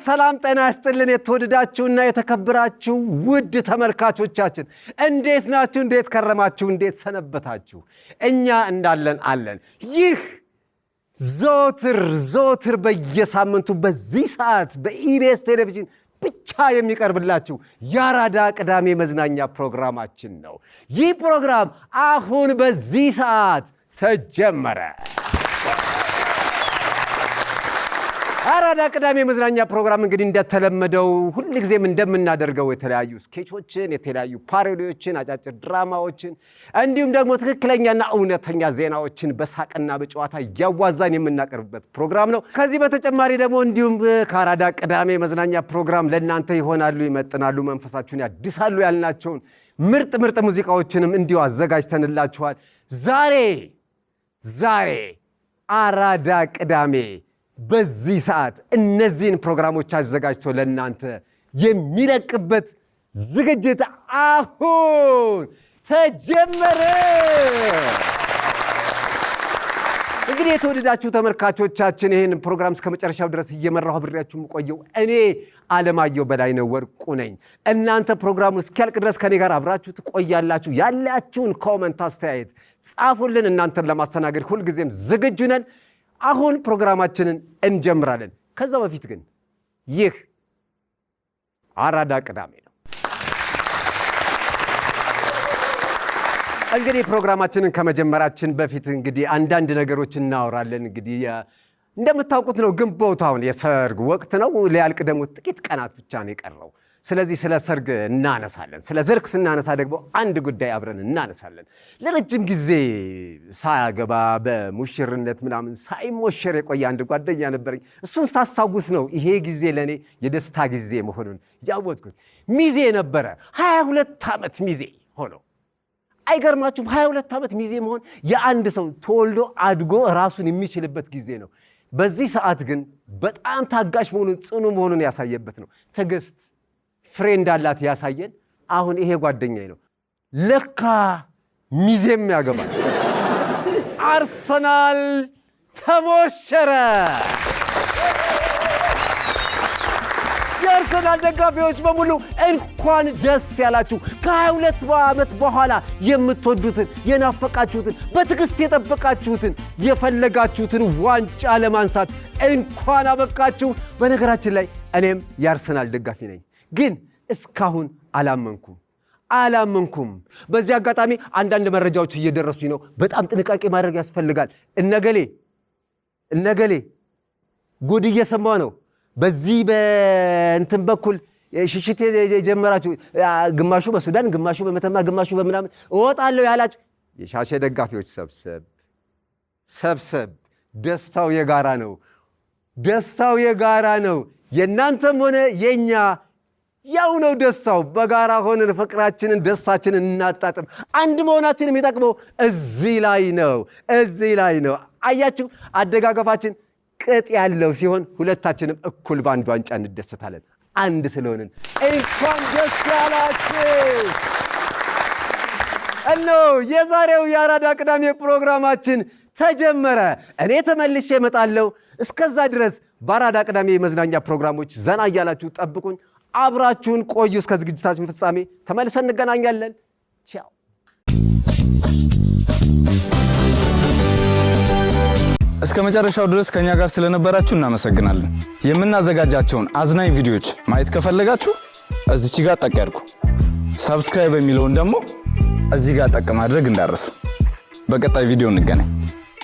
ሰላም ጤና ይስጥልን የተወደዳችሁና የተከበራችሁ ውድ ተመልካቾቻችን እንዴት ናችሁ? እንዴት ከረማችሁ? እንዴት ሰነበታችሁ? እኛ እንዳለን አለን። ይህ ዘወትር በየሳምንቱ በዚህ ሰዓት በኢቢኤስ ቴሌቪዥን ብቻ የሚቀርብላችሁ የአራዳ ቅዳሜ መዝናኛ ፕሮግራማችን ነው። ይህ ፕሮግራም አሁን በዚህ ሰዓት ተጀመረ። አራዳ ቅዳሜ መዝናኛ ፕሮግራም እንግዲህ እንደተለመደው ሁልጊዜም እንደምናደርገው የተለያዩ ስኬቾችን፣ የተለያዩ ፓሮዲዎችን፣ አጫጭር ድራማዎችን እንዲሁም ደግሞ ትክክለኛና እውነተኛ ዜናዎችን በሳቅና በጨዋታ እያዋዛን የምናቀርብበት ፕሮግራም ነው። ከዚህ በተጨማሪ ደግሞ እንዲሁም ከአራዳ ቅዳሜ መዝናኛ ፕሮግራም ለእናንተ ይሆናሉ፣ ይመጥናሉ፣ መንፈሳችሁን ያድሳሉ ያልናቸውን ምርጥ ሙዚቃዎችንም እንዲሁ አዘጋጅተንላችኋል። ዛሬ አራዳ ቅዳሜ በዚህ ሰዓት እነዚህን ፕሮግራሞች አዘጋጅቶ ለእናንተ የሚለቅበት ዝግጅት አሁን ተጀመረ። እንግዲህ የተወደዳችሁ ተመልካቾቻችን ይህን ፕሮግራም እስከ መጨረሻው ድረስ እየመራሁ አብሬያችሁ የምቆየው እኔ አለማየሁ በላይነህ ወርቁ ነኝ። እናንተ ፕሮግራሙ እስኪያልቅ ድረስ ከኔ ጋር አብራችሁ ትቆያላችሁ። ያላችሁን ኮመንት፣ አስተያየት ጻፉልን። እናንተን ለማስተናገድ ሁልጊዜም ዝግጁ ነን። አሁን ፕሮግራማችንን እንጀምራለን። ከዛ በፊት ግን ይህ አራዳ ቅዳሜ ነው። እንግዲህ ፕሮግራማችንን ከመጀመራችን በፊት እንግዲህ አንዳንድ ነገሮችን እናወራለን። እንግዲህ እንደምታውቁት ነው ግንቦት አሁን የሰርግ ወቅት ነው። ሊያልቅ ደግሞ ጥቂት ቀናት ብቻ ነው የቀረው። ስለዚህ ስለ ሰርግ እናነሳለን። ስለ ሰርግ ስናነሳ ደግሞ አንድ ጉዳይ አብረን እናነሳለን። ለረጅም ጊዜ ሳያገባ በሙሽርነት ምናምን ሳይሞሸር የቆየ አንድ ጓደኛ ነበረኝ። እሱን ሳስታውስ ነው ይሄ ጊዜ ለእኔ የደስታ ጊዜ መሆኑን ያወቅኩት። ሚዜ ነበረ፣ 22 ዓመት ሚዜ ሆኖ። አይገርማችሁም? 22 ዓመት ሚዜ መሆን የአንድ ሰው ተወልዶ አድጎ ራሱን የሚችልበት ጊዜ ነው። በዚህ ሰዓት ግን በጣም ታጋሽ መሆኑን፣ ጽኑ መሆኑን ያሳየበት ነው። ትዕግስት ፍሬ እንዳላት ያሳየን አሁን ይሄ ጓደኛዬ ነው። ለካ ሚዜም ያገባል። አርሰናል ተሞሸረ። የአርሰናል ደጋፊዎች በሙሉ እንኳን ደስ ያላችሁ። ከ22 ዓመት በኋላ የምትወዱትን፣ የናፈቃችሁትን፣ በትዕግስት የጠበቃችሁትን፣ የፈለጋችሁትን ዋንጫ ለማንሳት እንኳን አበቃችሁ። በነገራችን ላይ እኔም የአርሰናል ደጋፊ ነኝ፣ ግን እስካሁን አላመንኩም። በዚህ አጋጣሚ አንዳንድ መረጃዎች እየደረሱኝ ነው። በጣም ጥንቃቄ ማድረግ ያስፈልጋል። እነገሌ ጉድ እየሰማ ነው። በዚህ በእንትን በኩል ሽሽት የጀመራችሁ ግማሹ በሱዳን፣ ግማሹ በመተማ፣ ግማሹ በምናምን እወጣለሁ ያላችሁ የሻሸ ደጋፊዎች ሰብሰብ። ደስታው የጋራ ነው። የእናንተም ሆነ የኛ ያው ነው ደስታው። በጋራ ሆነን ፍቅራችንን፣ ደስታችንን እናጣጥም። አንድ መሆናችን የሚጠቅመው እዚህ ላይ ነው። አያችሁ፣ አደጋገፋችን ቅጥ ያለው ሲሆን ሁለታችንም እኩል በአንድ ዋንጫ እንደሰታለን። አንድ ስለሆንን እንኳን ደስ ያላችሁ። የዛሬው የአራዳ ቅዳሜ ፕሮግራማችን ተጀመረ። እኔ ተመልሼ እመጣለሁ። እስከዛ ድረስ በአራዳ ቅዳሜ የመዝናኛ ፕሮግራሞች ዘና እያላችሁ ጠብቁኝ። አብራችሁን ቆዩ። እስከ ዝግጅታችን ፍጻሜ ተመልሰን እንገናኛለን። ቻው። እስከ መጨረሻው ድረስ ከኛ ጋር ስለነበራችሁ እናመሰግናለን። የምናዘጋጃቸውን አዝናኝ ቪዲዮዎች ማየት ከፈለጋችሁ እዚች ጋር ጠቅ ያድርጉ። ሰብስክራይብ የሚለውን ደግሞ እዚህ ጋር ጠቅ ማድረግ እንዳትረሱ። በቀጣይ ቪዲዮ እንገናኝ።